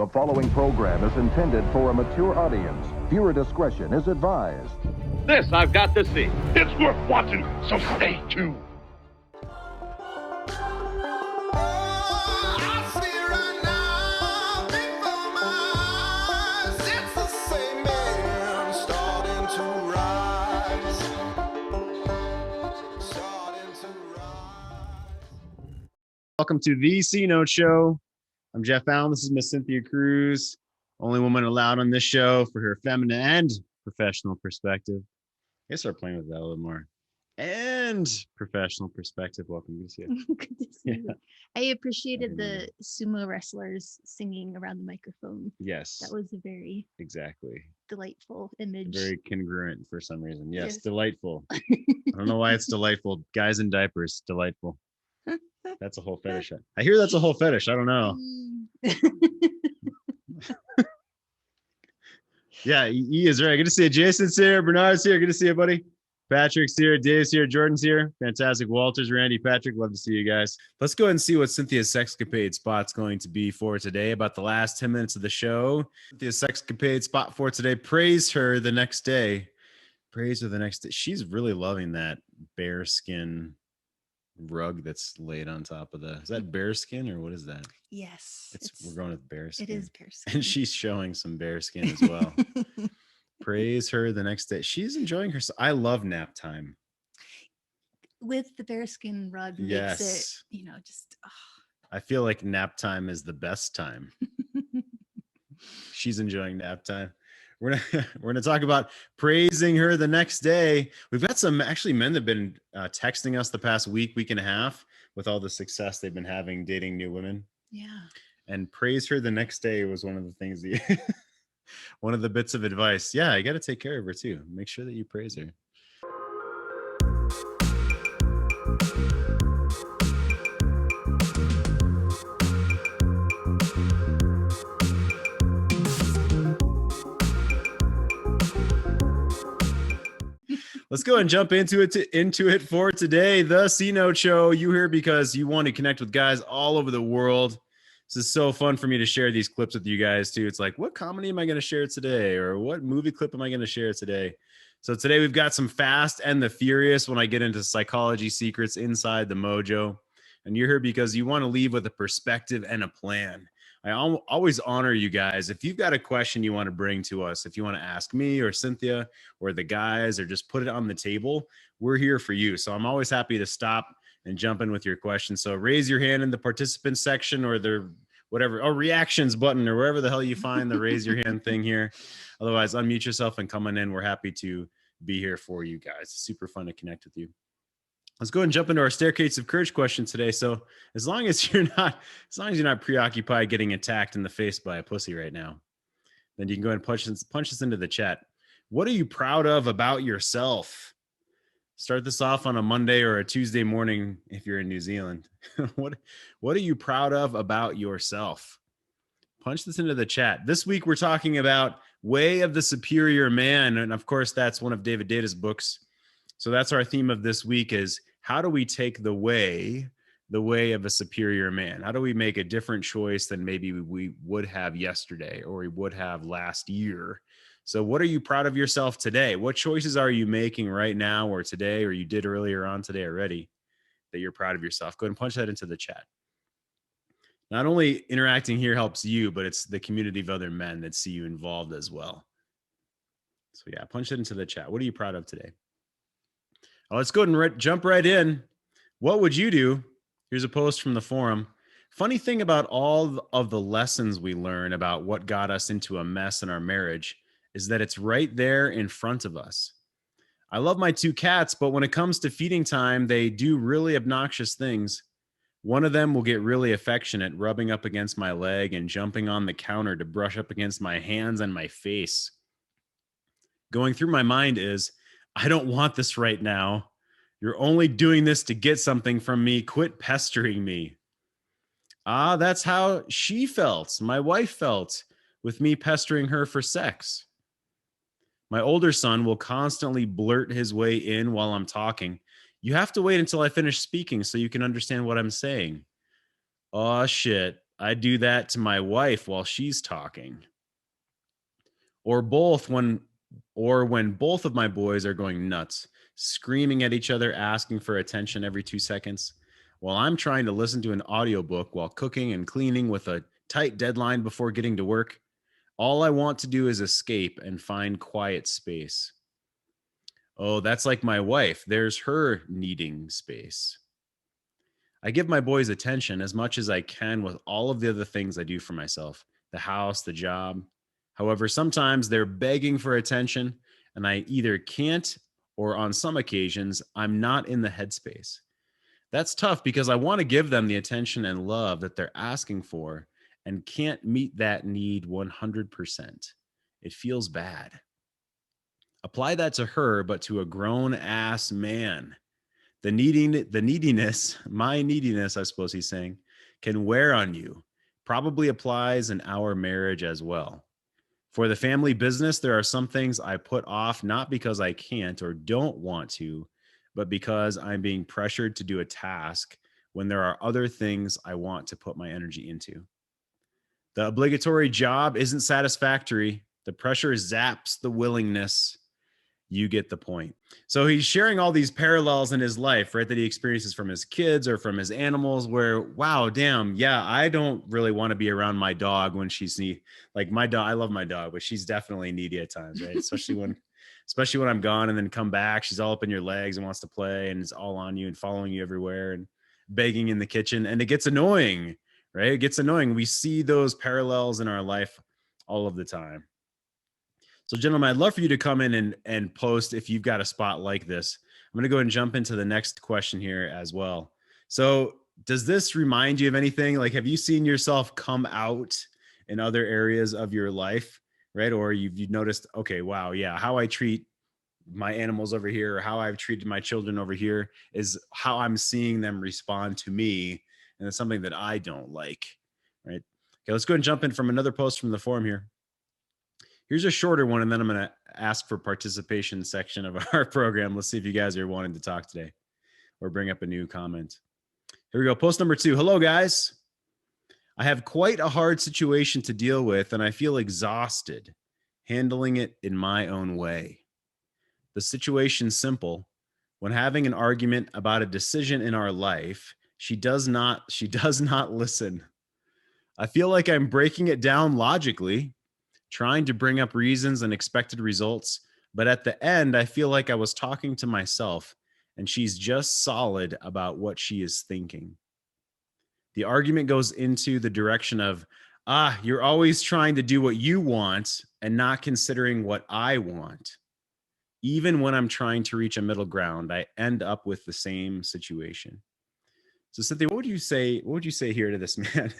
The following program is intended for a mature audience. Viewer discretion is advised. This I've got to see. It's worth watching, so stay tuned. Welcome to the C Note Show. I'm Jeff Allen. This is Miss Cynthia Kruse, only woman allowed on this show for her feminine and professional perspective. I guess start playing with that a little more. And professional perspective. Welcome. Good to see you. Good to see you. I appreciated the sumo wrestlers singing around the microphone. Yes. That was a very exactly delightful image. Very congruent for some reason. Yes. Delightful. I don't know why it's delightful. Guys in diapers, delightful. That's a whole fetish. I hear that's a whole fetish. I don't know. Yeah, he is right. Good to see you. Jason's here. Bernard's here. Good to see you, buddy. Patrick's here. Dave's here. Jordan's here. Fantastic. Walter's, Randy, Patrick. Love to see you guys. Let's go ahead and see what Cynthia's Sexcapade spot's going to be for today. About the last 10 minutes of the show. Cynthia's Sexcapade spot for today. Praise her the next day. Praise her the next day. She's really loving that bear skin rug that's laid on top of is that bear skin or what is that? Yes. We're going with bear skin. It is bear skin. And she's showing some bear skin as well. Praise her the next day. She's enjoying herself. I love nap time. With the bearskin rug Yes. makes it, just I feel like nap time is the best time. She's enjoying nap time. We're gonna talk about praising her the next day. We've got some actually men that have been texting us the past week and a half with all the success they've been having dating new women. Yeah. And praise her the next day was one of the things one of the bits of advice. Yeah, you got to take care of her too. Make sure that you praise her. Let's go and jump into it for today. The C Note Show. You here because you want to connect with guys all over the world. This is so fun for me to share these clips with you guys too. It's like, what comedy am I going to share today? Or what movie clip am I going to share today? So today we've got some Fast and the Furious when I get into psychology secrets inside the mojo. And you're here because you want to leave with a perspective and a plan. I always honor you guys. If you've got a question you want to bring to us, if you want to ask me or Cynthia or the guys or just put it on the table, we're here for you. So I'm always happy to stop and jump in with your questions. So raise your hand in the participants section or the whatever, or reactions button or wherever the hell you find the raise your hand thing here. Otherwise, unmute yourself and come on in. We're happy to be here for you guys. It's super fun to connect with you. Let's go ahead and jump into our Staircase of Courage question today. So as long as you're not preoccupied getting attacked in the face by a pussy right now, then you can go ahead and punch us into the chat. What are you proud of about yourself? Start this off on a Monday or a Tuesday morning if you're in New Zealand. What are you proud of about yourself? Punch this into the chat. This week we're talking about Way of the Superior Man. And of course, that's one of David Data's books. So that's our theme of this week is how do we take the way of a superior man? How do we make a different choice than maybe we would have yesterday or we would have last year? So what are you proud of yourself today? What choices are you making right now or today or you did earlier on today already that you're proud of yourself? Go ahead and punch that into the chat. Not only interacting here helps you, but it's the community of other men that see you involved as well. So yeah, punch it into the chat. What are you proud of today? Let's go ahead and jump right in. What would you do? Here's a post from the forum. Funny thing about all of the lessons we learn about what got us into a mess in our marriage is that it's right there in front of us. I love my two cats, but when it comes to feeding time, they do really obnoxious things. One of them will get really affectionate, rubbing up against my leg and jumping on the counter to brush up against my hands and my face. Going through my mind is, I don't want this right now. You're only doing this to get something from me. Quit pestering me. That's how she felt. My wife felt with me pestering her for sex. My older son will constantly blurt his way in while I'm talking. You have to wait until I finish speaking so you can understand what I'm saying. Oh, shit. I do that to my wife while she's talking. Or both when both of my boys are going nuts, screaming at each other, asking for attention every 2 seconds, while I'm trying to listen to an audiobook while cooking and cleaning with a tight deadline before getting to work. All I want to do is escape and find quiet space. Oh, that's like my wife. There's her needing space. I give my boys attention as much as I can with all of the other things I do for myself, the house, the job. However, sometimes they're begging for attention, and I either can't, or on some occasions, I'm not in the headspace. That's tough because I want to give them the attention and love that they're asking for and can't meet that need 100%. It feels bad. Apply that to her, but to a grown ass man. The neediness, my neediness, I suppose he's saying, can wear on you. Probably applies in our marriage as well. For the family business, there are some things I put off not because I can't or don't want to, but because I'm being pressured to do a task when there are other things I want to put my energy into. The obligatory job isn't satisfactory. The pressure zaps the willingness. You get the point. So he's sharing all these parallels in his life, right? That he experiences from his kids or from his animals where, wow, damn, yeah, I don't really want to be around my dog when she's needy. Like my dog, I love my dog, but she's definitely needy at times, right? Especially when I'm gone and then come back, she's all up in your legs and wants to play and is all on you and following you everywhere and begging in the kitchen. And it gets annoying, right? It gets annoying. We see those parallels in our life all of the time. So, gentlemen, I'd love for you to come in and post if you've got a spot like this. I'm going to go ahead and jump into the next question here as well. So, does this remind you of anything? Like, have you seen yourself come out in other areas of your life, right? Or you've noticed, okay, wow, yeah, how I treat my animals over here or how I've treated my children over here is how I'm seeing them respond to me. And it's something that I don't like, right? Okay, let's go ahead and jump in from another post from the forum here. Here's a shorter one, and then I'm going to ask for participation section of our program. Let's see if you guys are wanting to talk today or bring up a new comment. Here we go. Post number 2. Hello, guys. I have quite a hard situation to deal with, and I feel exhausted handling it in my own way. The situation's simple. When having an argument about a decision in our life, she does not listen. I feel like I'm breaking it down logically, trying to bring up reasons and expected results. But at the end, I feel like I was talking to myself and she's just solid about what she is thinking. The argument goes into the direction of, you're always trying to do what you want and not considering what I want. Even when I'm trying to reach a middle ground, I end up with the same situation. So Cynthia, what would you say? What would you say here to this man?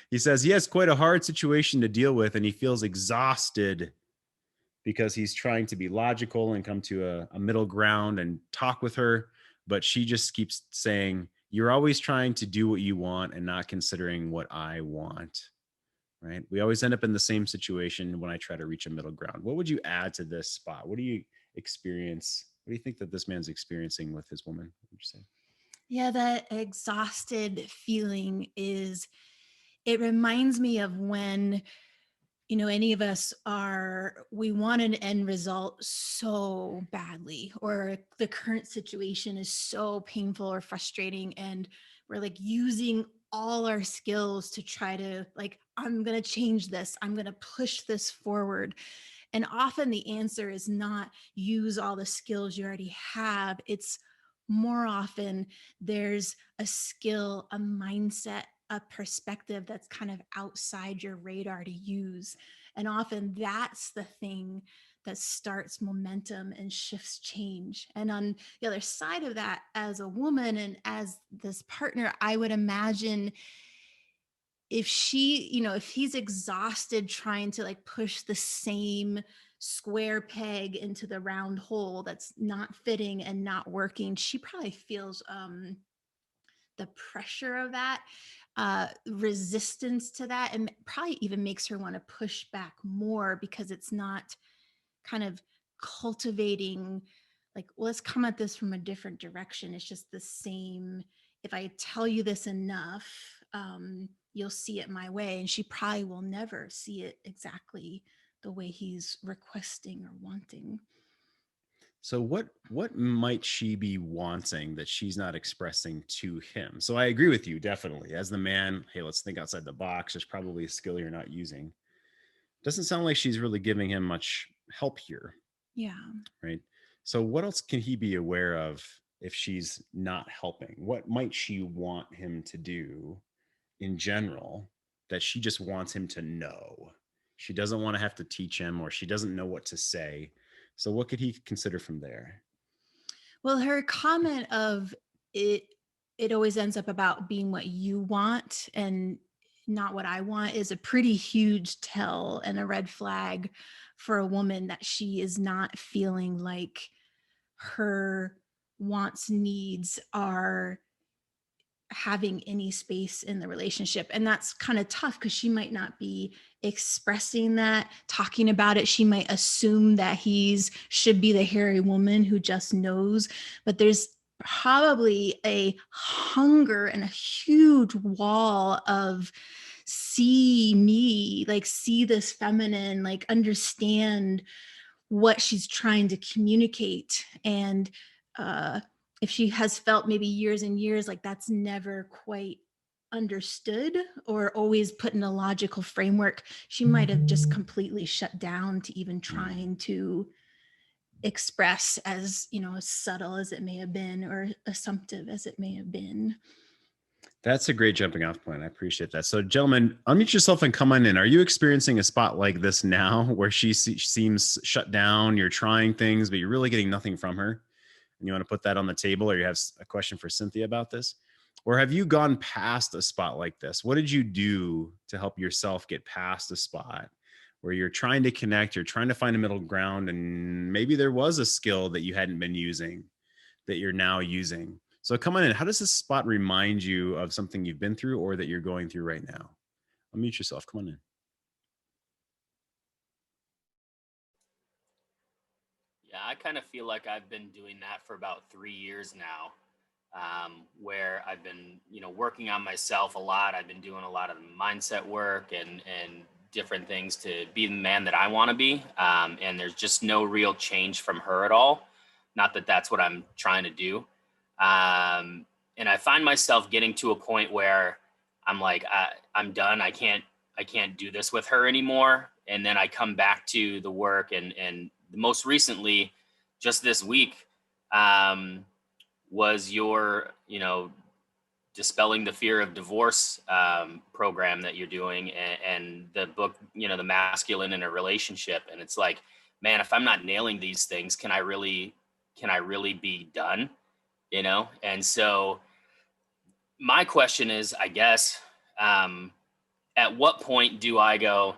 He says he has quite a hard situation to deal with, and he feels exhausted because he's trying to be logical and come to a middle ground and talk with her, but she just keeps saying, "You're always trying to do what you want and not considering what I want." Right? We always end up in the same situation when I try to reach a middle ground. What would you add to this spot? What do you experience? What do you think that this man's experiencing with his woman? What would you say? Yeah, that exhausted feeling it reminds me of when, any of us we want an end result so badly, or the current situation is so painful or frustrating, and we're like using all our skills to try to, like, I'm going to change this, I'm going to push this forward. And often the answer is not use all the skills you already have. It's more often there's a skill, a mindset, a perspective that's kind of outside your radar to use. And often that's the thing that starts momentum and shifts change. And on the other side of that, as a woman and as this partner, I would imagine if if he's exhausted trying to like push the same square peg into the round hole that's not fitting and not working, she probably feels the pressure of that, resistance to that, and probably even makes her want to push back more because it's not kind of cultivating, like, well, let's come at this from a different direction. It's just the same. If I tell you this enough, you'll see it my way. And she probably will never see it exactly the way he's requesting or wanting. So what might she be wanting that she's not expressing to him? So I agree with you, definitely. As the man, hey, let's think outside the box. There's probably a skill you're not using. Doesn't sound like she's really giving him much help here. Yeah. Right. So what else can he be aware of if she's not helping? What might she want him to do in general that she just wants him to know? She doesn't want to have to teach him, or she doesn't know what to say. So what could he consider from there? Well, her comment of it always ends up about being what you want and not what I want is a pretty huge tell and a red flag for a woman, that she is not feeling like her wants, needs are having any space in the relationship. And that's kind of tough because she might not be expressing that, talking about it. She might assume that should be the hairy woman who just knows, but there's probably a hunger and a huge wall of see me, like see this feminine, like understand what she's trying to communicate. And if she has felt maybe years and years like that's never quite understood or always put in a logical framework, she might have just completely shut down to even trying to express, as as subtle as it may have been or assumptive as it may have been. That's a great jumping off point. I appreciate that. So, gentlemen, unmute yourself and come on in. Are you experiencing a spot like this now where she seems shut down? You're trying things, but you're really getting nothing from her? And you want to put that on the table, or you have a question for Cynthia about this? Or have you gone past a spot like this? What did you do to help yourself get past a spot where you're trying to connect, you're trying to find a middle ground, and maybe there was a skill that you hadn't been using that you're now using? So come on in. How does this spot remind you of something you've been through or that you're going through right now? Unmute yourself. Come on in. Yeah, I kind of feel like I've been doing that for about 3 years now, where I've been, working on myself a lot. I've been doing a lot of mindset work and different things to be the man that I want to be. And there's just no real change from her at all. Not that that's what I'm trying to do. And I find myself getting to a point where I'm like, I'm done. I can't do this with her anymore. And then I come back to the work and most recently, just this week, was your, Dispelling the Fear of Divorce program that you're doing, and the book, The Masculine in a Relationship. And it's like, man, if I'm not nailing these things, can I really be done? And so my question is, I guess, at what point do I go,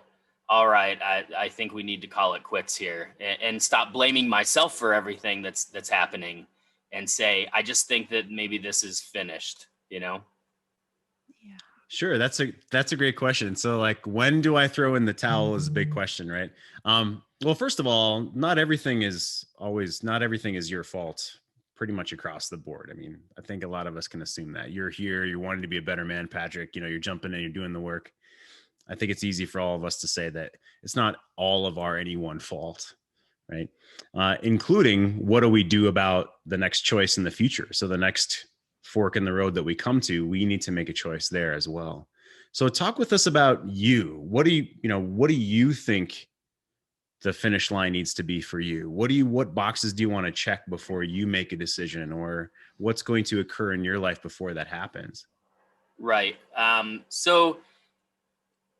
all right, I think we need to call it quits here and stop blaming myself for everything that's happening and say, I just think that maybe this is finished, Yeah. Sure. That's a great question. So like, when do I throw in the towel is a big question, right? Well, first of all, not everything is your fault pretty much across the board. I mean, I think a lot of us can assume that you're here, you're wanting to be a better man, Patrick, you're jumping in, you're doing the work. I think it's easy for all of us to say that it's not all of our any one fault, right? Including what do we do about the next choice in the future? So the next fork in the road that we come to, we need to make a choice there as well. So talk with us about you. What do you think the finish line needs to be for you? What boxes do you want to check before you make a decision, or what's going to occur in your life before that happens? Right. So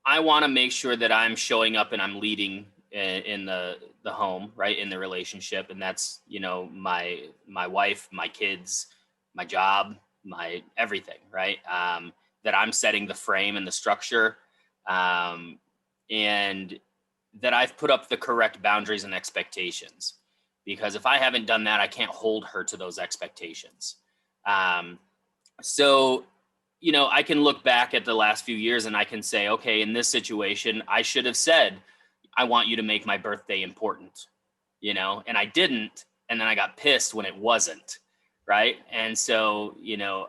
I want to make sure that I'm showing up and I'm leading in the home, right, in the relationship, and that's my wife, my kids, my job, my everything, right? That I'm setting the frame and the structure, and that I've put up the correct boundaries and expectations. Because if I haven't done that, I can't hold her to those expectations. So I can look back at the last few years and I can say, okay, in this situation, I should have said, I want you to make my birthday important, and I didn't. And then I got pissed when it wasn't. right? And so,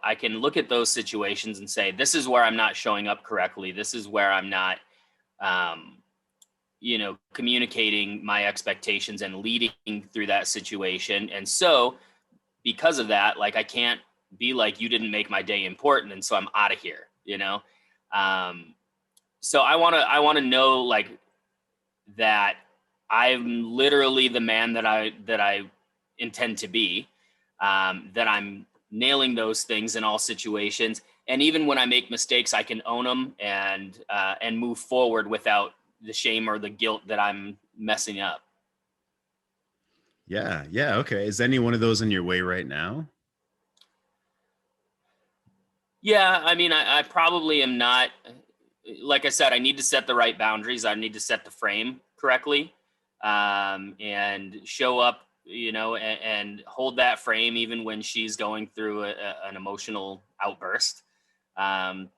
I can look at those situations and say, this is where I'm not showing up correctly. This is where I'm not, communicating my expectations and leading through that situation. And so because of that, like, I can't be like, you didn't make my day important, and so I'm out of here, so I want to know, like, that I'm literally the man that I intend to be, that I'm nailing those things in all situations, and even when I make mistakes, I can own them and move forward without the shame or the guilt that I'm messing up. Yeah. Okay. Is any one of those in your way right now? Yeah, I mean, I probably am not. Like I said, I need to set the right boundaries. I need to set the frame correctly, and show up, and hold that frame even when she's going through an emotional outburst, and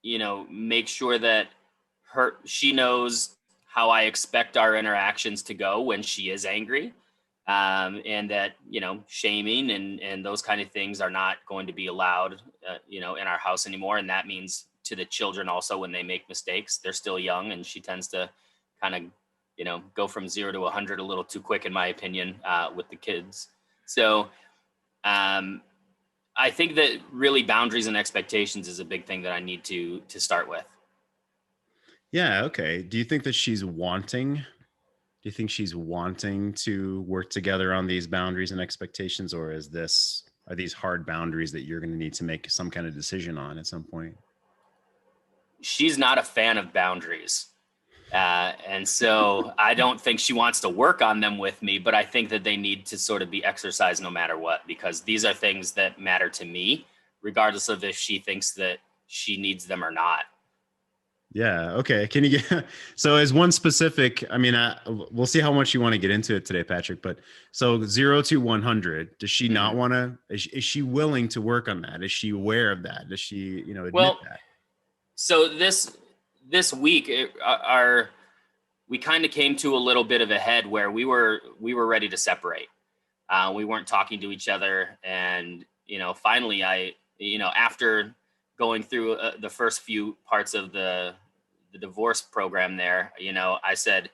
make sure that she knows how I expect our interactions to go when she is angry, and that shaming and those kind of things are not going to be allowed, in our house anymore. And that means to the children also, when they make mistakes, they're still young, and she tends to kind of go from 0 to 100 a little too quick, in my opinion, with the kids. So I think that really boundaries and expectations is a big thing that I need to start with. Yeah. Okay. Do you think that she's wanting? Do you think she's wanting to work together on these boundaries and expectations, or are these hard boundaries that you're going to need to make some kind of decision on at some point? She's not a fan of boundaries. And so I don't think she wants to work on them with me, but I think that they need to sort of be exercised no matter what, because these are things that matter to me, regardless of if she thinks that she needs them or not. Yeah. Okay. Can you get, so as one specific, I mean, we'll see how much you want to get into it today, Patrick, but so 0 to 100, does she not want to, is she willing to work on that? Is she aware of that? Does she, admit that? So this week, we kind of came to a little bit of a head where we were ready to separate. We weren't talking to each other, and finally, after going through the first few parts of the divorce program there, I said,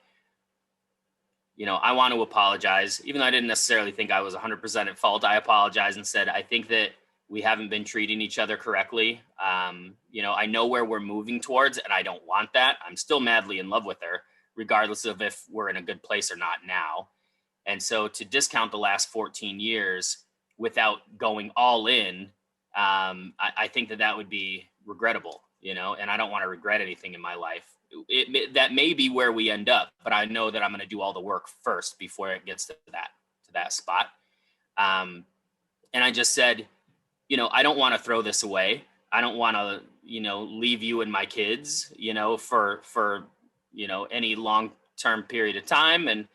I want to apologize, even though I didn't necessarily think I was 100% at fault. I apologized and said, I think that we haven't been treating each other correctly. I know where we're moving towards, and I don't want that. I'm still madly in love with her, regardless of if we're in a good place or not now. And so to discount the last 14 years without going all in, I think that would be regrettable, and I don't want to regret anything in my life. That may be where we end up, but I know that I'm going to do all the work first before it gets to that spot. And I just said, I don't want to throw this away. I don't want to, leave you and my kids, for any long-term period of time. And,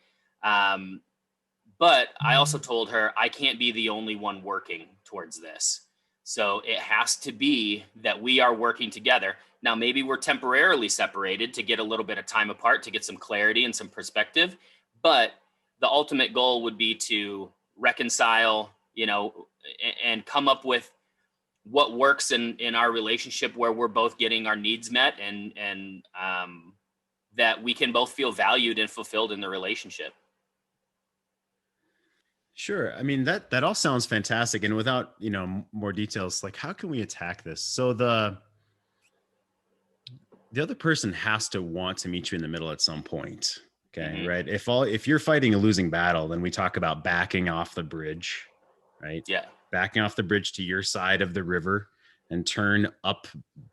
but I also told her I can't be the only one working towards this. So it has to be that we are working together. Now, maybe we're temporarily separated to get a little bit of time apart, to get some clarity and some perspective. But the ultimate goal would be to reconcile, and come up with what works in our relationship, where we're both getting our needs met, and that we can both feel valued and fulfilled in the relationship. Sure. I mean, that all sounds fantastic. And without, more details, like, how can we attack this? So the other person has to want to meet you in the middle at some point. Okay. Mm-hmm. Right. If you're fighting a losing battle, then we talk about backing off the bridge, right? Yeah. Backing off the bridge to your side of the river and turn up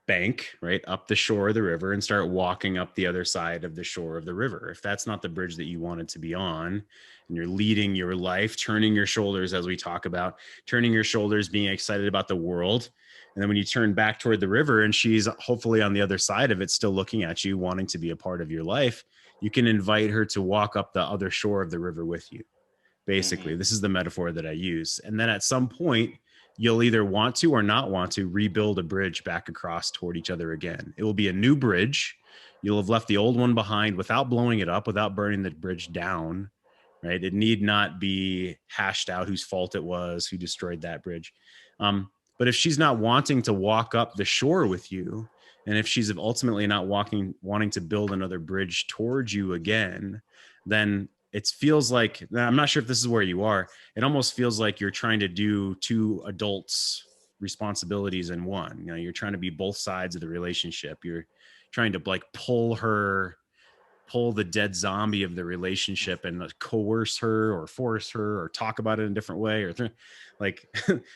bank, right, up the shore of the river, and start walking up the other side of the shore of the river. If that's not the bridge that you wanted to be on, and you're leading your life, turning your shoulders, as we talk about, turning your shoulders, being excited about the world. And then when you turn back toward the river and she's hopefully on the other side of it, still looking at you, wanting to be a part of your life, you can invite her to walk up the other shore of the river with you. Basically, this is the metaphor that I use. And then at some point, you'll either want to or not want to rebuild a bridge back across toward each other again. It will be a new bridge. You'll have left the old one behind without blowing it up, without burning the bridge down. right? It need not be hashed out whose fault it was, who destroyed that bridge. But if she's not wanting to walk up the shore with you, and if she's ultimately not wanting to build another bridge towards you again, then it feels like, I'm not sure if this is where you are. It almost feels like you're trying to do two adults' responsibilities in one. You know, you're trying to be both sides of the relationship. You're trying to like pull the dead zombie of the relationship and coerce her or force her or talk about it in a different way or like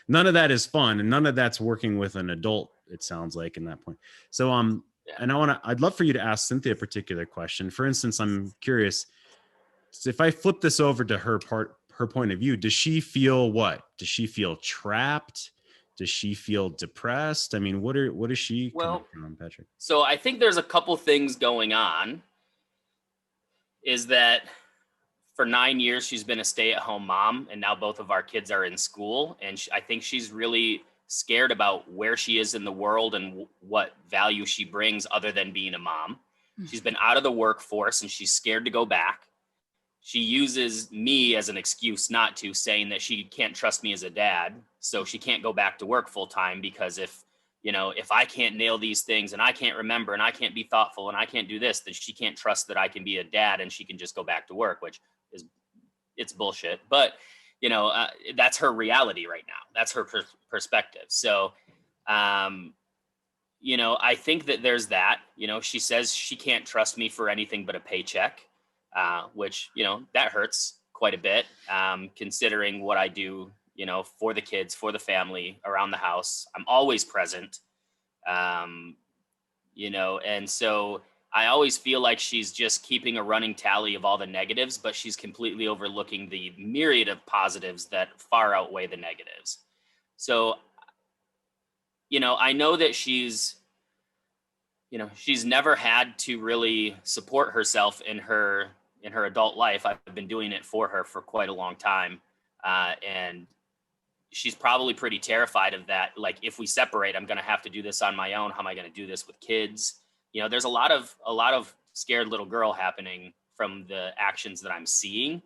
none of that is fun, and none of that's working with an adult, it sounds like, in that point. So and I'd love for you to ask Cynthia a particular question. For instance, I'm curious, if I flip this over to her point of view, does she feel what? Does she feel trapped? Does she feel depressed? I mean, what is she coming from, Patrick? So I think there's a couple things going on. Is that for 9 years, she's been a stay-at-home mom, and now both of our kids are in school. And I think she's really scared about where she is in the world and what value she brings other than being a mom. Mm-hmm. She's been out of the workforce, and she's scared to go back. She uses me as an excuse not to, saying that she can't trust me as a dad, so she can't go back to work full-time because if I can't nail these things and I can't remember and I can't be thoughtful and I can't do this, then she can't trust that I can be a dad and she can just go back to work, which it's bullshit. But, that's her reality right now. That's her perspective. So, I think that there's that. She says she can't trust me for anything but a paycheck, which, that hurts quite a bit, considering what I do for the kids, for the family, around the house. I'm always present, and so I always feel like she's just keeping a running tally of all the negatives, but she's completely overlooking the myriad of positives that far outweigh the negatives. So, I know that she's never had to really support herself in her adult life. I've been doing it for her for quite a long time. And she's probably pretty terrified of that. Like, if we separate, I'm going to have to do this on my own. How am I going to do this with kids? There's a lot of scared little girl happening from the actions that I'm seeing.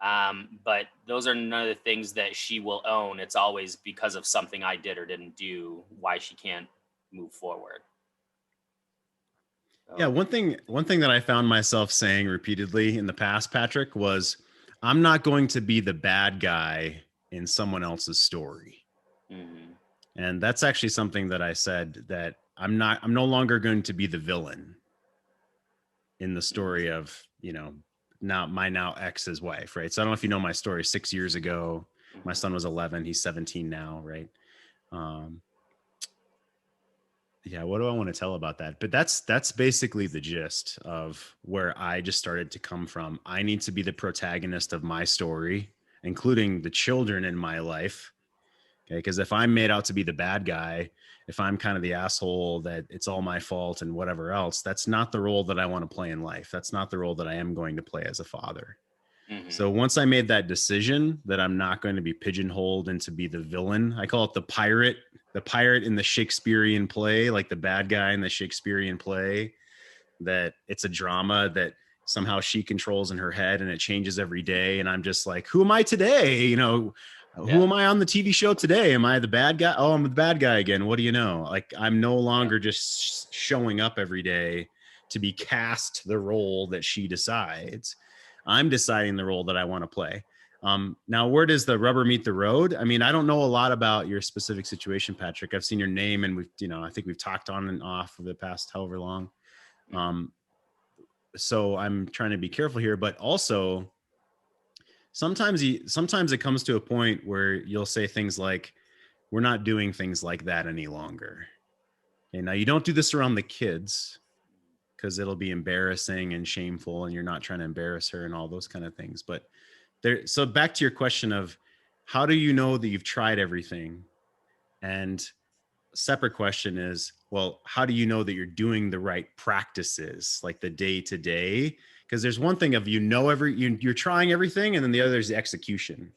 But those are none of the things that she will own. It's always because of something I did or didn't do, why she can't move forward. So. Yeah. One thing that I found myself saying repeatedly in the past, Patrick, was, I'm not going to be the bad guy in someone else's story. Mm-hmm. And that's actually something that I said, that I'm no longer going to be the villain in the story of, now my ex's wife. Right. So I don't know if you know my story. 6 years ago, my son was 11. He's 17 now. Right. Yeah. What do I want to tell about that? But that's basically the gist of where I just started to come from. I need to be the protagonist of my story, including the children in my life. Okay. Because if I'm made out to be the bad guy, if I'm kind of the asshole that it's all my fault and whatever else, that's not the role that I want to play in life. That's not the role that I am going to play as a father. Mm-hmm. So once I made that decision that I'm not going to be pigeonholed into be the villain, I call it the pirate in the Shakespearean play, like the bad guy in the Shakespearean play, that it's a drama that somehow she controls in her head and it changes every day. And I'm just like, who am I today? Who am I on the TV show today? Am I the bad guy? Oh, I'm the bad guy again. What do you know? Like, I'm no longer just showing up every day to be cast the role that she decides. I'm deciding the role that I want to play. Now, where does the rubber meet the road? I mean, I don't know a lot about your specific situation, Patrick. I've seen your name and I think we've talked on and off for the past however long. So I'm trying to be careful here, but also sometimes it comes to a point where you'll say things like, we're not doing things like that any longer. Okay, now you don't do this around the kids because it'll be embarrassing and shameful and you're not trying to embarrass her and all those kind of things. But so back to your question of, how do you know that you've tried everything? And a separate question is, well, how do you know that you're doing the right practices, like the day to day? Because there's one thing of, you're trying everything, and then the other is the execution.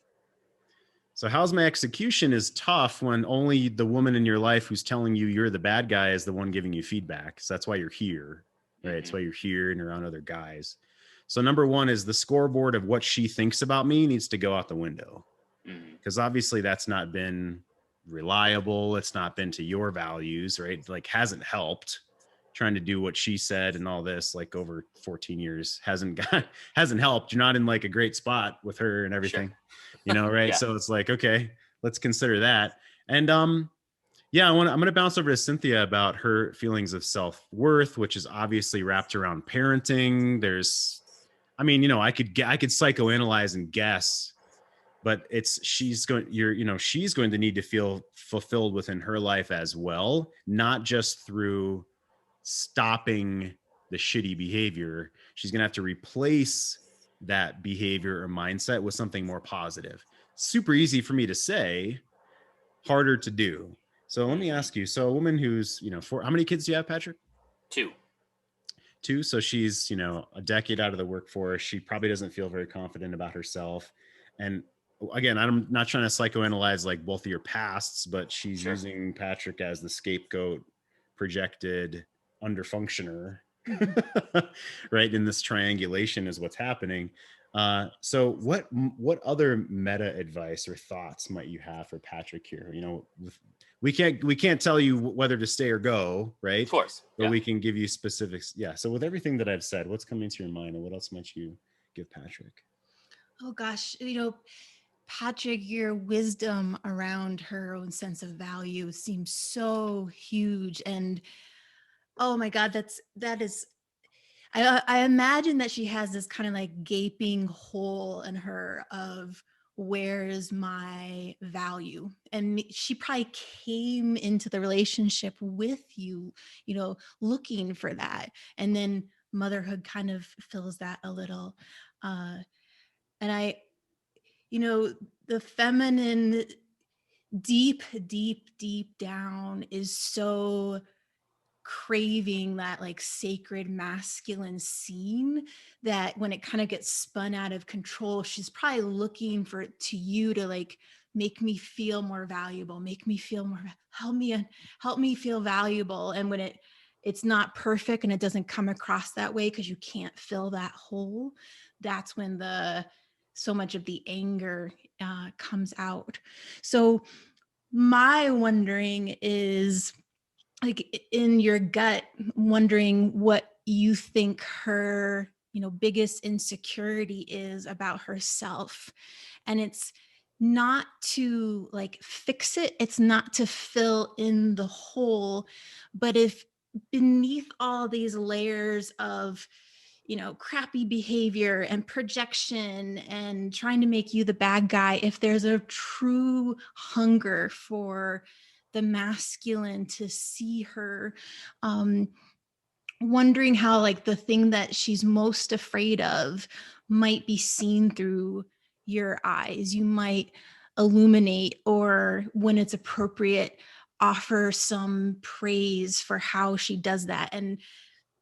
So how's my execution is tough when only the woman in your life who's telling you you're the bad guy is the one giving you feedback. So that's why you're here, right? It's why you're here and around other guys. So number one is the scoreboard of what she thinks about me needs to go out the window, because obviously that's not been reliable. It's not been to your values, right? Like hasn't helped. Trying to do what she said and all this like over 14 years hasn't helped. You're not in like a great spot with her and everything, right? Yeah. So it's like, okay, let's consider that. And yeah, I'm going to bounce over to Cynthia about her feelings of self-worth, which is obviously wrapped around parenting. I could psychoanalyze and guess, but she's going to need to feel fulfilled within her life as well, not just through stopping the shitty behavior. She's going to have to replace that behavior or mindset with something more positive. Super easy for me to say, harder to do. So let me ask you, so a woman who's, how many kids do you have, Patrick? Two. So she's, a decade out of the workforce. She probably doesn't feel very confident about herself. And again, I'm not trying to psychoanalyze like both of your pasts, but she's using Patrick as the scapegoat, projected underfunctioner, right? In this triangulation is what's happening. So what other meta advice or thoughts might you have for Patrick here? We can't tell you whether to stay or go, right? Of course. But we can give you specifics. Yeah. So with everything that I've said, what's coming to your mind, and what else might you give Patrick? Oh gosh, Patrick, your wisdom around her own sense of value seems so huge. And oh my God, that is, I imagine that she has this kind of like gaping hole in her of where's my value? And she probably came into the relationship with you, looking for that. And then motherhood kind of fills that a little. And the feminine deep, deep, deep down is so craving that like sacred masculine scene that when it kind of gets spun out of control, she's probably looking to you to like make me feel more valuable, help me feel valuable. And when it's not perfect and it doesn't come across that way because you can't fill that hole, that's when so much of the anger comes out. So my wondering is, like in your gut, wondering what you think her, biggest insecurity is about herself. And it's not to like fix it. It's not to fill in the hole, but if beneath all these layers of, crappy behavior and projection and trying to make you the bad guy, if there's a true hunger for the masculine to see her, wondering how like the thing that she's most afraid of might be seen through your eyes. You might illuminate, or when it's appropriate, offer some praise for how she does that. And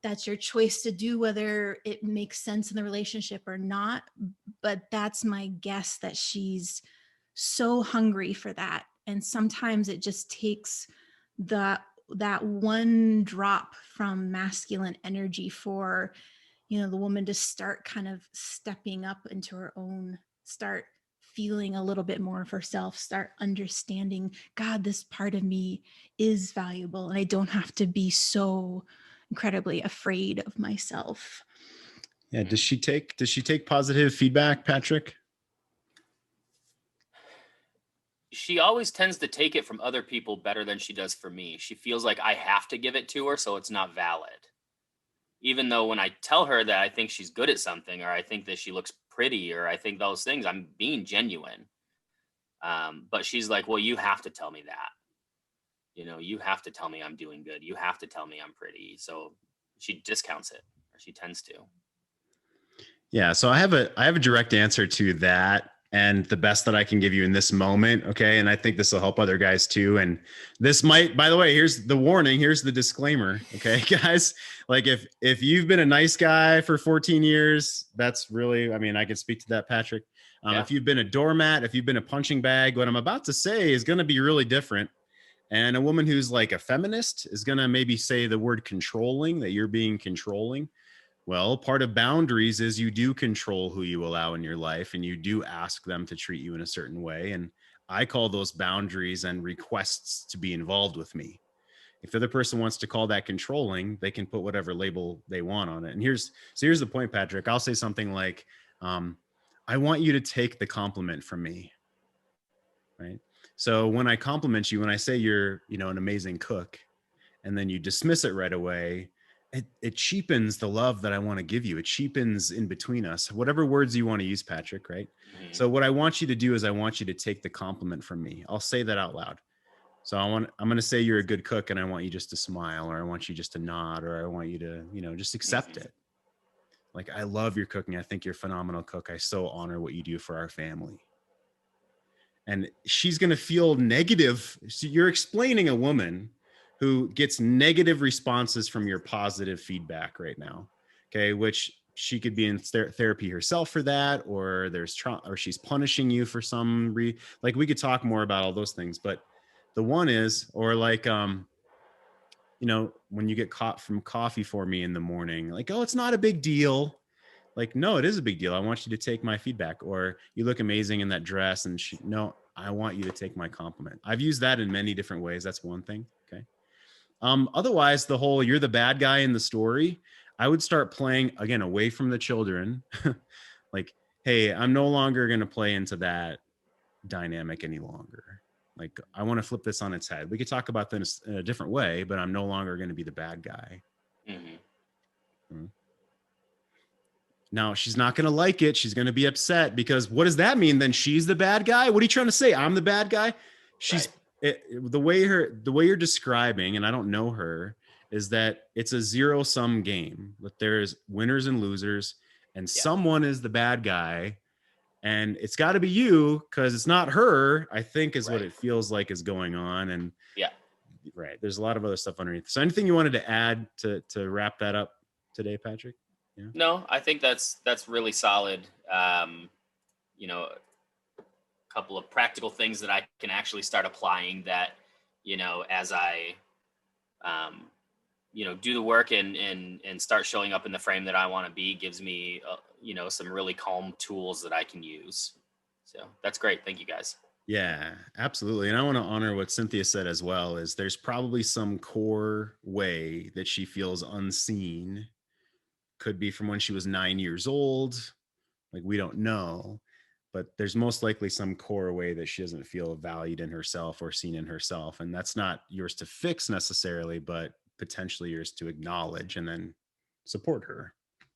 that's your choice to do, whether it makes sense in the relationship or not. But that's my guess, that she's so hungry for that. And sometimes it just takes that one drop from masculine energy for, the woman to start kind of stepping up into her own, start feeling a little bit more of herself, start understanding, God, this part of me is valuable and I don't have to be so incredibly afraid of myself. Yeah. Does she take positive feedback, Patrick? She always tends to take it from other people better than she does for me. She feels like I have to give it to her, so it's not valid. Even though when I tell her that I think she's good at something, or I think that she looks pretty, or I think those things, I'm being genuine. But she's like, well, you have to tell me that. You have to tell me I'm doing good. You have to tell me I'm pretty. So she discounts it, or she tends to. Yeah. So I have a direct answer to that, and the best that I can give you in this moment. Okay. And I think this will help other guys too. And this might, by the way, here's the warning. Here's the disclaimer. Okay, guys, like if you've been a nice guy for 14 years, that's really, I can speak to that, Patrick. If you've been a doormat, if you've been a punching bag, what I'm about to say is going to be really different. And a woman who's like a feminist is going to maybe say the word controlling, that you're being controlling. Well, part of boundaries is you do control who you allow in your life, and you do ask them to treat you in a certain way. And I call those boundaries and requests to be involved with me. If the other person wants to call that controlling, they can put whatever label they want on it. And here's the point, Patrick. I'll say something like, I want you to take the compliment from me. Right. So when I compliment you, when I say you're, an amazing cook, and then you dismiss it right away, it cheapens the love that I want to give you. It cheapens in between us, whatever words you want to use, Patrick. Right. Mm-hmm. So what I want you to do is I want you to take the compliment from me. I'll say that out loud. So I'm going to say you're a good cook, and I want you just to smile, or I want you just to nod, or I want you to, just accept it. Like, I love your cooking. I think you're a phenomenal cook. I so honor what you do for our family. And she's going to feel negative. So you're explaining a woman who gets negative responses from your positive feedback right now. Okay. Which she could be in therapy herself for that, or or she's punishing you for some like, we could talk more about all those things, but the one is, or like, when you get caught from coffee for me in the morning, like, oh, it's not a big deal. Like, no, it is a big deal. I want you to take my feedback. Or you look amazing in that dress. And no, I want you to take my compliment. I've used that in many different ways. That's one thing. Okay. Otherwise, the whole, you're the bad guy in the story, I would start playing again, away from the children. Like, hey, I'm no longer going to play into that dynamic any longer. Like, I want to flip this on its head. We could talk about this in a different way, but I'm no longer going to be the bad guy. Mm-hmm. Now, she's not going to like it. She's going to be upset, because what does that mean? Then she's the bad guy? What are you trying to say? I'm the bad guy? She's the way you're describing, and I don't know her, is that it's a zero-sum game. That there's winners and losers, and someone is the bad guy, and it's got to be you, because it's not her, I think, is what it feels like is going on. And there's a lot of other stuff underneath. So anything you wanted to add to wrap that up today, Patrick? Yeah. No, I think that's really solid. A couple of practical things that I can actually start applying that, as I, do the work and start showing up in the frame that I want to be, gives me, some really calm tools that I can use. So that's great. Thank you, guys. Yeah, absolutely. And I want to honor what Cynthia said as well, is there's probably some core way that she feels unseen. Could be from when she was 9 years old. Like, we don't know, but there's most likely some core way that she doesn't feel valued in herself or seen in herself. And that's not yours to fix necessarily, but potentially yours to acknowledge and then support her.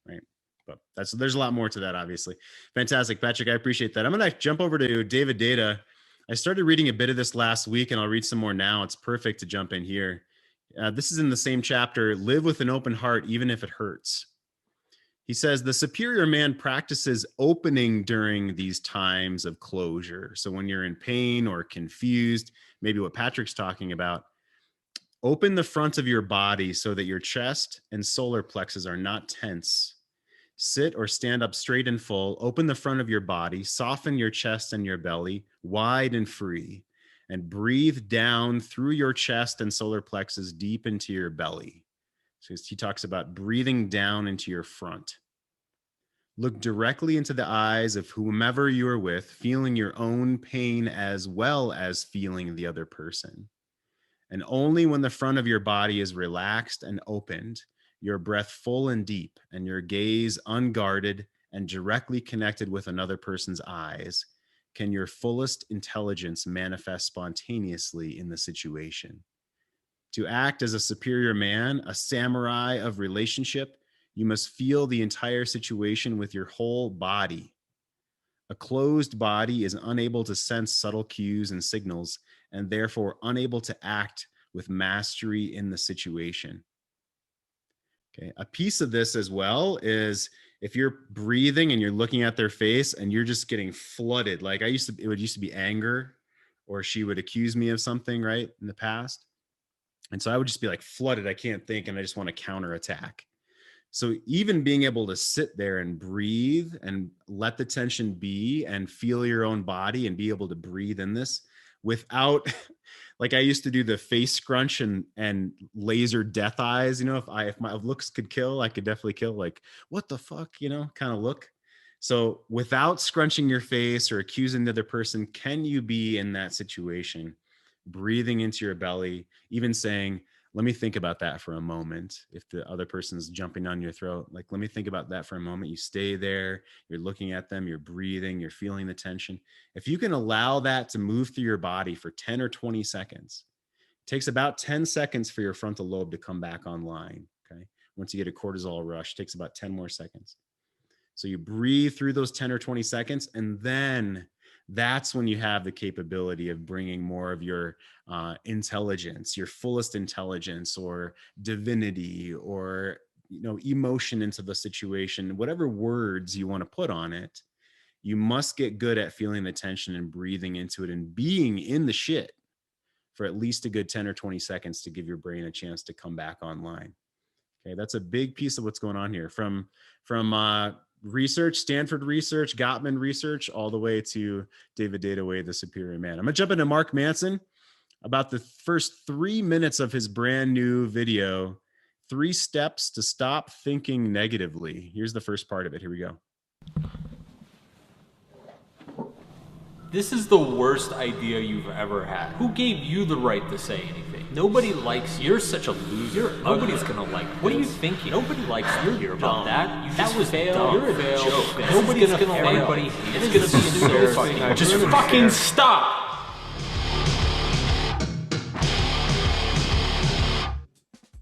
Right. But there's a lot more to that, obviously. Fantastic, Patrick. I appreciate that. I'm going to jump over to David Data. I started reading a bit of this last week, and I'll read some more now. It's perfect to jump in here. This is in the same chapter. Live with an open heart, even if it hurts. He says the superior man practices opening during these times of closure. So when you're in pain or confused, maybe what Patrick's talking about, open the front of your body so that your chest and solar plexus are not tense. Sit or stand up straight and full. Open the front of your body. Soften your chest and your belly, wide and free. And breathe down through your chest and solar plexus deep into your belly. So he talks about breathing down into your front. Look directly into the eyes of whomever you are with, feeling your own pain as well as feeling the other person. And only when the front of your body is relaxed and opened, your breath full and deep, and your gaze unguarded and directly connected with another person's eyes, can your fullest intelligence manifest spontaneously in the situation. To act as a superior man, a samurai of relationship, you must feel the entire situation with your whole body. A closed body is unable to sense subtle cues and signals, and therefore unable to act with mastery in the situation. Okay. A piece of this as well is if you're breathing and you're looking at their face and you're just getting flooded, like it would used to be anger, or she would accuse me of something, right, in the past. And so I would just be like flooded. I can't think, and I just want to counterattack. So even being able to sit there and breathe and let the tension be and feel your own body and be able to breathe in this without like I used to do the face scrunch and laser death eyes. You know, if my looks could kill, I could definitely kill. Like, what the fuck, you know, kind of look. So without scrunching your face or accusing the other person, can you be in that situation, breathing into your belly, even saying, let me think about that for a moment. If the other person's jumping on your throat, like, let me think about that for a moment. You stay there, you're looking at them, you're breathing, you're feeling the tension. If you can allow that to move through your body for 10 or 20 seconds, it takes about 10 seconds for your frontal lobe to come back online. Okay. Once you get a cortisol rush, it takes about 10 more seconds. So you breathe through those 10 or 20 seconds, and then that's when you have the capability of bringing more of your intelligence, your fullest intelligence or divinity or, you know, emotion into the situation, whatever words you want to put on it. You must get good at feeling the tension and breathing into it and being in the shit for at least a good 10 or 20 seconds to give your brain a chance to come back online. Okay, that's a big piece of what's going on here, from research, Stanford research, Gottman research, all the way to David Dadaway, the superior man. I'm gonna jump into Mark Manson about the first 3 minutes of his brand new video, 3 steps to stop thinking negatively. Here's the first part of it. Here we go. This is the worst idea you've ever had. Who gave you the right to say anything? Nobody likes you. You're such a loser. Nobody's gonna like you. What are you thinking? Nobody likes you. You're about that. You that was failed. You're a joke. Nobody's gonna like everybody. It's gonna be so fucking. Just fucking stop.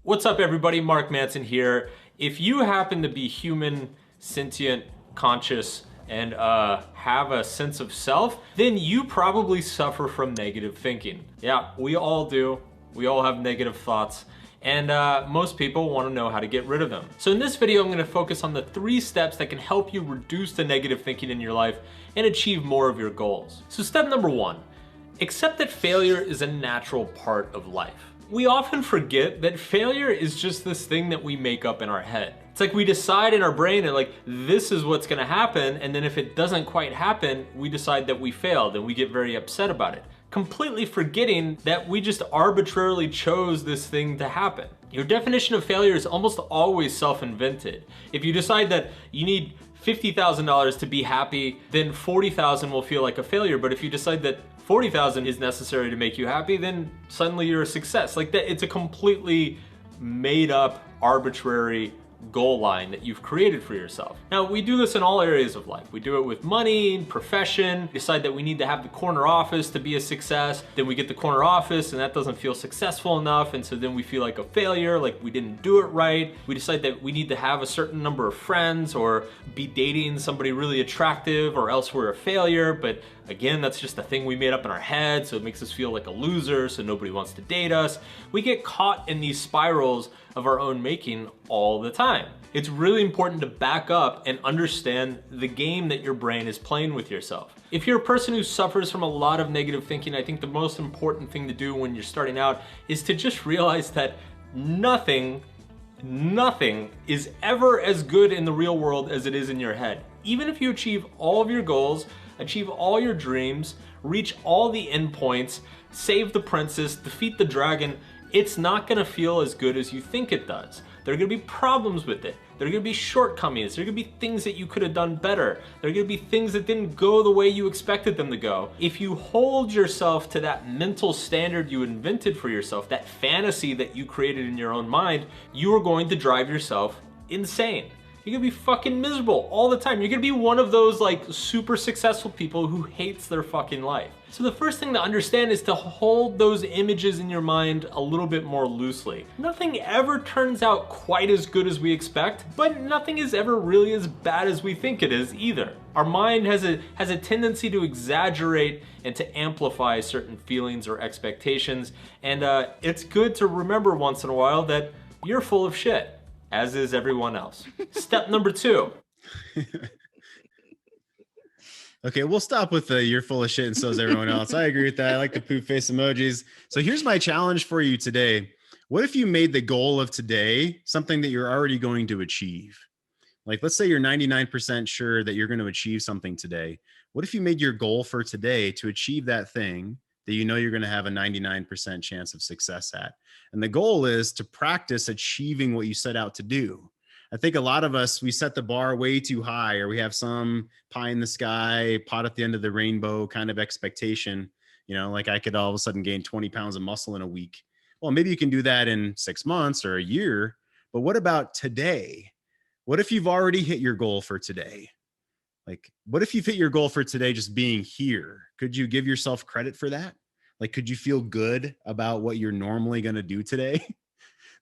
What's up, everybody? Mark Manson here. If you happen to be human, sentient, conscious, and have a sense of self, then you probably suffer from negative thinking. Yeah, we all do. We all have negative thoughts, and most people want to know how to get rid of them. So in this video, I'm going to focus on the 3 steps that can help you reduce the negative thinking in your life and achieve more of your goals. So step number 1, accept that failure is a natural part of life. We often forget that failure is just this thing that we make up in our head. It's like we decide in our brain that like, this is what's gonna happen, and then if it doesn't quite happen, we decide that we failed and we get very upset about it, completely forgetting that we just arbitrarily chose this thing to happen. Your definition of failure is almost always self-invented. If you decide that you need $50,000 to be happy, then $40,000 will feel like a failure. But if you decide that $40,000 is necessary to make you happy, then suddenly you're a success. Like that, it's a completely made up, arbitrary goal line that you've created for yourself. Now, we do this in all areas of life. We do it with money, profession, decide that we need to have the corner office to be a success. Then we get the corner office and that doesn't feel successful enough. And so then we feel like a failure, like we didn't do it right. We decide that we need to have a certain number of friends or be dating somebody really attractive or else we're a failure. But again, that's just a thing we made up in our head. So it makes us feel like a loser. So nobody wants to date us. We get caught in these spirals of our own making all the time. It's really important to back up and understand the game that your brain is playing with yourself. If you're a person who suffers from a lot of negative thinking, I think the most important thing to do when you're starting out is to just realize that nothing is ever as good in the real world as it is in your head. Even if you achieve all of your goals, achieve all your dreams, reach all the endpoints, save the princess, defeat the dragon, it's not gonna feel as good as you think it does. There are gonna be problems with it. There are gonna be shortcomings. There are gonna be things that you could have done better. There are gonna be things that didn't go the way you expected them to go. If you hold yourself to that mental standard you invented for yourself, that fantasy that you created in your own mind, you are going to drive yourself insane. You're gonna be fucking miserable all the time. You're gonna be one of those like super successful people who hates their fucking life. So the first thing to understand is to hold those images in your mind a little bit more loosely. Nothing ever turns out quite as good as we expect, but nothing is ever really as bad as we think it is either. Our mind has a tendency to exaggerate and to amplify certain feelings or expectations, and it's good to remember once in a while that you're full of shit, as is everyone else. Step number 2. Okay, we'll stop with the you're full of shit and so is everyone else. I agree with that. I like the poop face emojis. So here's my challenge for you today. What if you made the goal of today something that you're already going to achieve? Like, let's say you're 99% sure that you're going to achieve something today. What if you made your goal for today to achieve that thing that you know you're going to have a 99% chance of success at. And the goal is to practice achieving what you set out to do. I think a lot of us, we set the bar way too high, or we have some pie in the sky, pot at the end of the rainbow kind of expectation. Like I could all of a sudden gain 20 pounds of muscle in a week. Well, maybe you can do that in 6 months or a year, but what about today? What if you've already hit your goal for today? Like, what if you've hit your goal for today just being here? Could you give yourself credit for that? Like, could you feel good about what you're normally going to do today?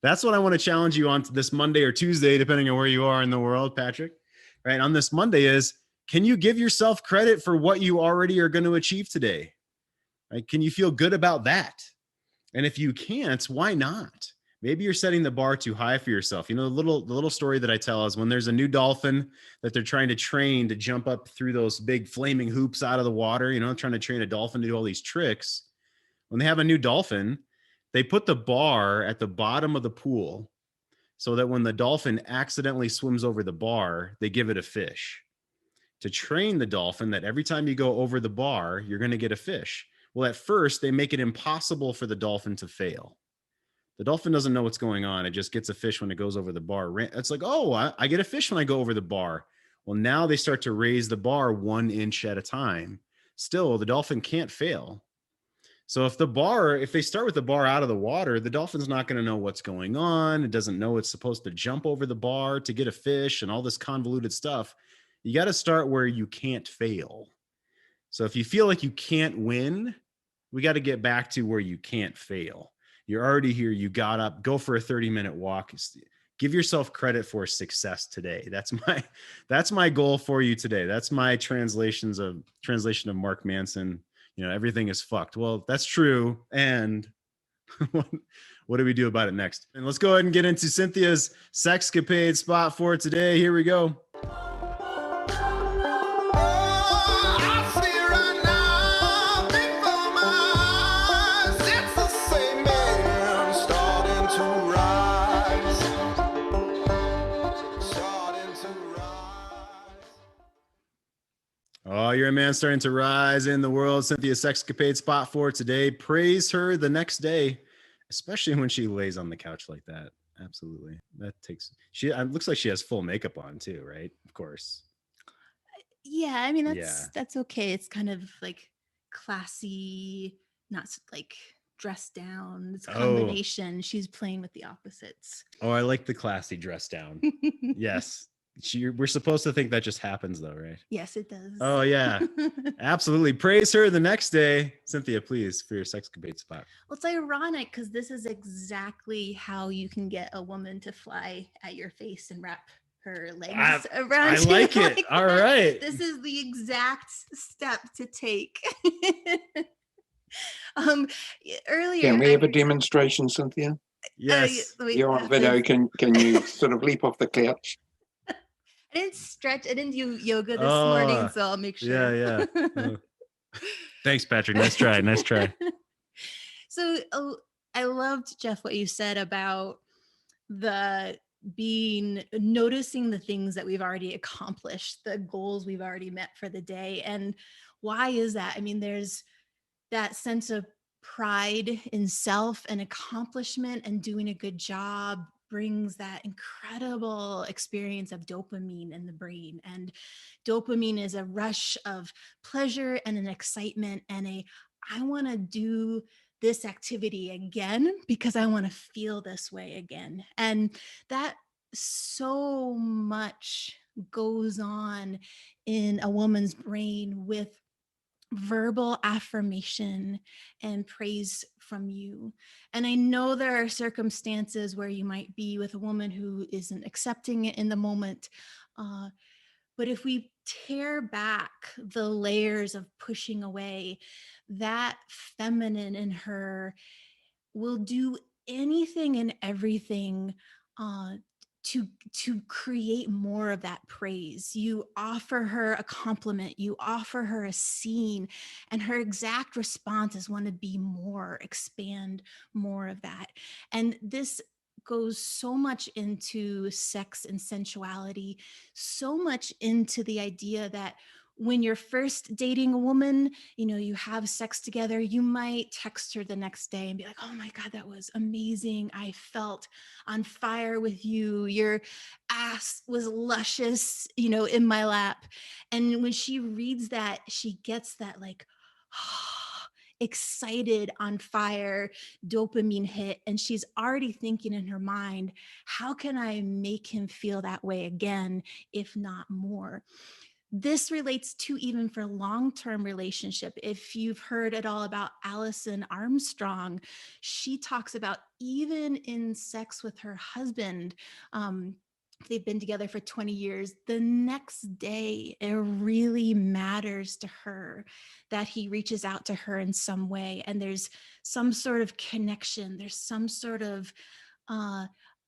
That's what I want to challenge you on this Monday or Tuesday, depending on where you are in the world, Patrick. Right on this Monday is, can you give yourself credit for what you already are going to achieve today? Right? Can you feel good about that? And if you can't, why not? Maybe you're setting the bar too high for yourself. The little story that I tell is when there's a new dolphin that they're trying to train to jump up through those big flaming hoops out of the water, trying to train a dolphin to do all these tricks. When they have a new dolphin, they put the bar at the bottom of the pool so that when the dolphin accidentally swims over the bar, they give it a fish to train the dolphin that every time you go over the bar, you're going to get a fish. Well, at first, they make it impossible for the dolphin to fail. The dolphin doesn't know what's going on. It just gets a fish when it goes over the bar. It's like, oh, I get a fish when I go over the bar. Well, now they start to raise the bar 1 inch at a time. Still, the dolphin can't fail. So if they start with the bar out of the water, the dolphin's not going to know what's going on. It doesn't know it's supposed to jump over the bar to get a fish and all this convoluted stuff. You got to start where you can't fail. So if you feel like you can't win, we got to get back to where you can't fail. You're already here. You got up, go for a 30-minute walk. Give yourself credit for success today. That's my goal for you today. That's my translation of Mark Manson. Everything is fucked. Well, that's true. And what do we do about it next? And let's go ahead and get into Cynthia's sexcapade spot for today. Here we go. Oh, you're a man starting to rise in the world. Cynthia's sexcapade spot for today. Praise her the next day, especially when she lays on the couch like that. Absolutely. It looks like she has full makeup on too, right? Of course. Yeah, I mean, that's okay. It's kind of like classy, not like dressed down. It's a combination. She's playing with the opposites. Oh, I like the classy dress down. Yes. We're supposed to think that just happens though, right? Yes, it does. Oh yeah, absolutely. Praise her the next day. Cynthia, please, for your sexcapade spot. Well, it's ironic because this is exactly how you can get a woman to fly at your face and wrap her legs around you. I like it. Like all right. This is the exact step to take. Earlier, can we have a demonstration, Cynthia? Yes. You're on video. Can you sort of leap off the couch? I didn't stretch. I didn't do yoga this morning, so I'll make sure. Yeah. Thanks, Patrick. Nice try. So I loved, Jeff, what you said about noticing the things that we've already accomplished, the goals we've already met for the day. And why is that? I mean, there's that sense of pride in self and accomplishment and doing a good job brings that incredible experience of dopamine in the brain. And dopamine is a rush of pleasure and an excitement and I want to do this activity again because I want to feel this way again. And that so much goes on in a woman's brain with verbal affirmation and praise from you. And I know there are circumstances where you might be with a woman who isn't accepting it in the moment. But if we tear back the layers of pushing away, that feminine in her will do anything and everything to create more of that praise. You offer her a compliment, you offer her a scene, and her exact response is want to be more, expand more of that. And this goes so much into sex and sensuality, so much into the idea that when you're first dating a woman, you have sex together, you might text her the next day and be like, oh my God, that was amazing. I felt on fire with you. Your ass was luscious, in my lap. And when she reads that, she gets that like, excited, on fire dopamine hit. And she's already thinking in her mind, how can I make him feel that way again, if not more? This relates to even for long-term relationship. If you've heard at all about Alison Armstrong, she talks about even in sex with her husband, they've been together for 20 years, the next day, it really matters to her that he reaches out to her in some way. And there's some sort of connection. There's some sort of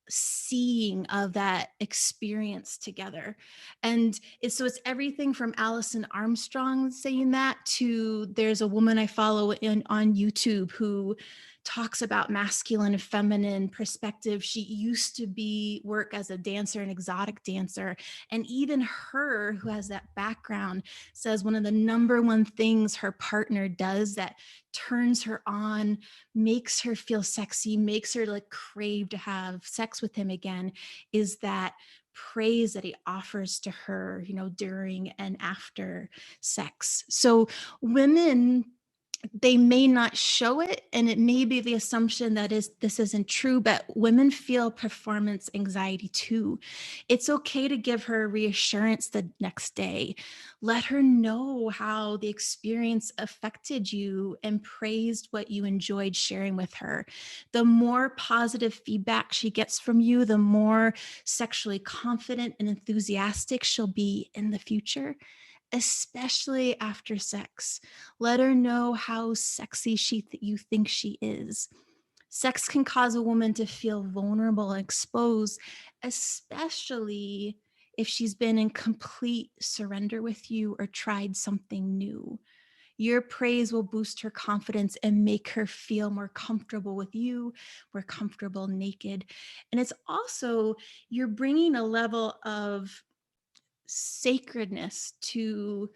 seeing of that experience together. And so it's everything from Alison Armstrong saying that to, there's a woman I follow on YouTube who talks about masculine and feminine perspective. She used to work as a dancer, an exotic dancer. And even her, who has that background, says one of the number one things her partner does that turns her on, makes her feel sexy, makes her like crave to have sex with him again, is that praise that he offers to her, during and after sex. So women, they may not show it, and it may be the assumption that this isn't true, but women feel performance anxiety too. It's okay to give her reassurance the next day. Let her know how the experience affected you and praised what you enjoyed sharing with her. The more positive feedback she gets from you, the more sexually confident and enthusiastic she'll be in the future, especially after sex. Let her know how sexy you think she is. Sex can cause a woman to feel vulnerable and exposed, especially if she's been in complete surrender with you or tried something new. Your praise will boost her confidence and make her feel more comfortable with you, more comfortable naked. And it's also, you're bringing a level of sacredness to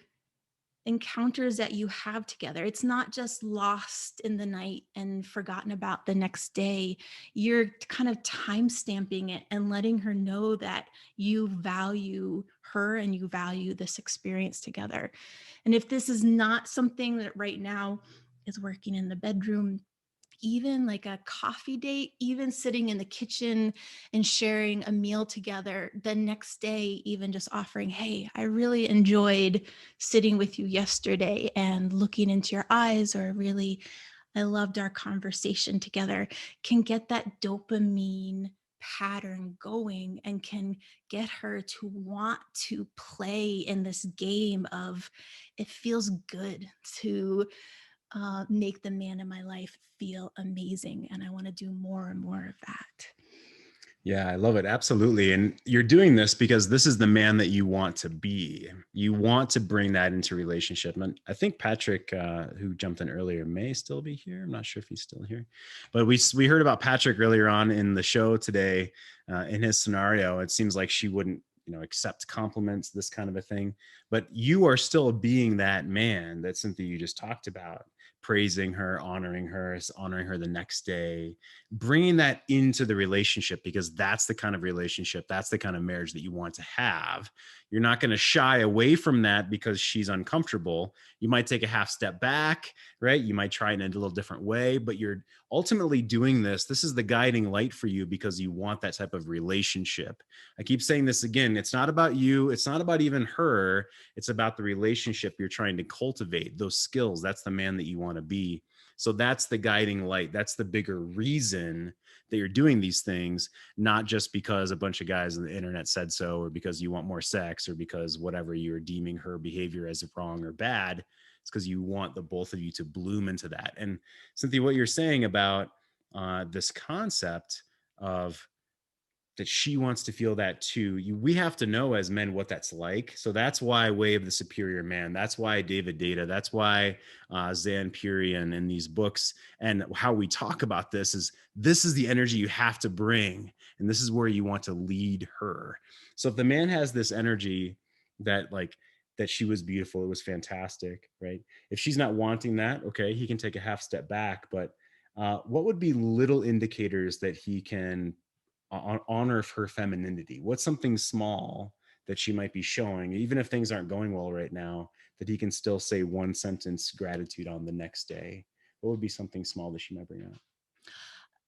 encounters that you have together. It's not just lost in the night and forgotten about the next day. You're kind of time stamping it and letting her know that you value her and you value this experience together. And if this is not something that right now is working in the bedroom, even like a coffee date, even sitting in the kitchen and sharing a meal together, the next day, even just offering, hey, I really enjoyed sitting with you yesterday and looking into your eyes, or I loved our conversation together, can get that dopamine pattern going and can get her to want to play in this game of, it feels good to make the man in my life feel amazing. And I want to do more and more of that. Yeah, I love it. Absolutely. And you're doing this because this is the man that you want to be. You want to bring that into relationship. And I think Patrick, who jumped in earlier, may still be here. I'm not sure if he's still here, but we heard about Patrick earlier on in the show today. In his scenario, it seems like she wouldn't, accept compliments, this kind of a thing, but you are still being that man that Cynthia, you just talked about, praising her, honoring her the next day, bringing that into the relationship, because that's the kind of relationship, that's the kind of marriage that you want to have. You're not going to shy away from that because she's uncomfortable. You might take a half step back, right? You might try it in a little different way, but you're ultimately doing this. This is the guiding light for you because you want that type of relationship. I keep saying this again. It's not about you. It's not about even her. It's about the relationship you're trying to cultivate, those skills. That's the man that you want to be. So that's the guiding light. That's the bigger reason that you're doing these things, not just because a bunch of guys on the internet said so, or because you want more sex, or because whatever you're deeming her behavior as wrong or bad. It's because you want the both of you to bloom into that. And Cynthia, what you're saying about this concept of that she wants to feel that too. We have to know as men what that's like. So that's why Way of the Superior Man. That's why David Data. That's why Zan Purian in these books, and how we talk about this is the energy you have to bring. And this is where you want to lead her. So if the man has this energy that that she was beautiful. It was fantastic, right? If she's not wanting that, okay, he can take a half step back. But what would be little indicators that he can honor her femininity? What's something small that she might be showing, even if things aren't going well right now, that he can still say one sentence gratitude on the next day? What would be something small that she might bring up?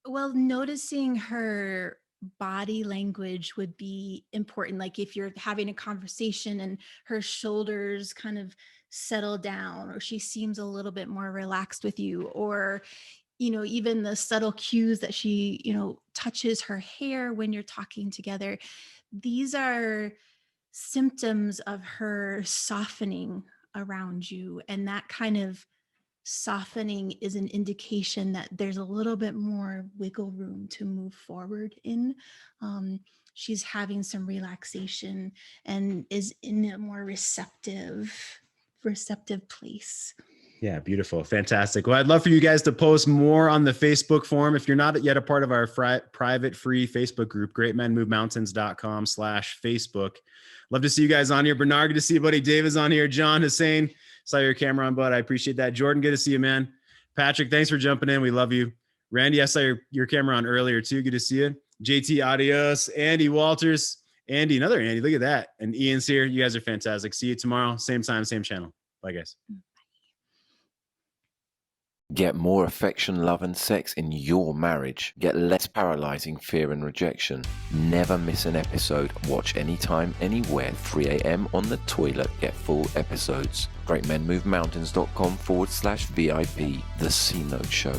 Well, noticing her body language would be important. Like if you're having a conversation and her shoulders kind of settle down, or she seems a little bit more relaxed with you, or, even the subtle cues that she, touches her hair when you're talking together. These are symptoms of her softening around you. And that kind of softening is an indication that there's a little bit more wiggle room to move forward in. She's having some relaxation and is in a more receptive place. Yeah, beautiful. Fantastic. Well, I'd love for you guys to post more on the Facebook forum. If you're not yet a part of our private free Facebook group, greatmenmovemountains.com/Facebook. Love to see you guys on here. Bernard, good to see you, buddy. Dave is on here. John, Hussein, saw your camera on, bud. I appreciate that. Jordan, good to see you, man. Patrick, thanks for jumping in. We love you. Randy, I saw your camera on earlier too. Good to see you. JT, adios. Andy Walters. Andy, another Andy. Look at that. And Ian's here. You guys are fantastic. See you tomorrow. Same time, same channel. Bye, guys. Get more affection, love, and sex in your marriage. Get less paralyzing fear and rejection. Never miss an episode. Watch anytime, anywhere, 3 a.m. on the toilet. Get full episodes. GreatMenMoveMountains.com/VIP. The C Note Show.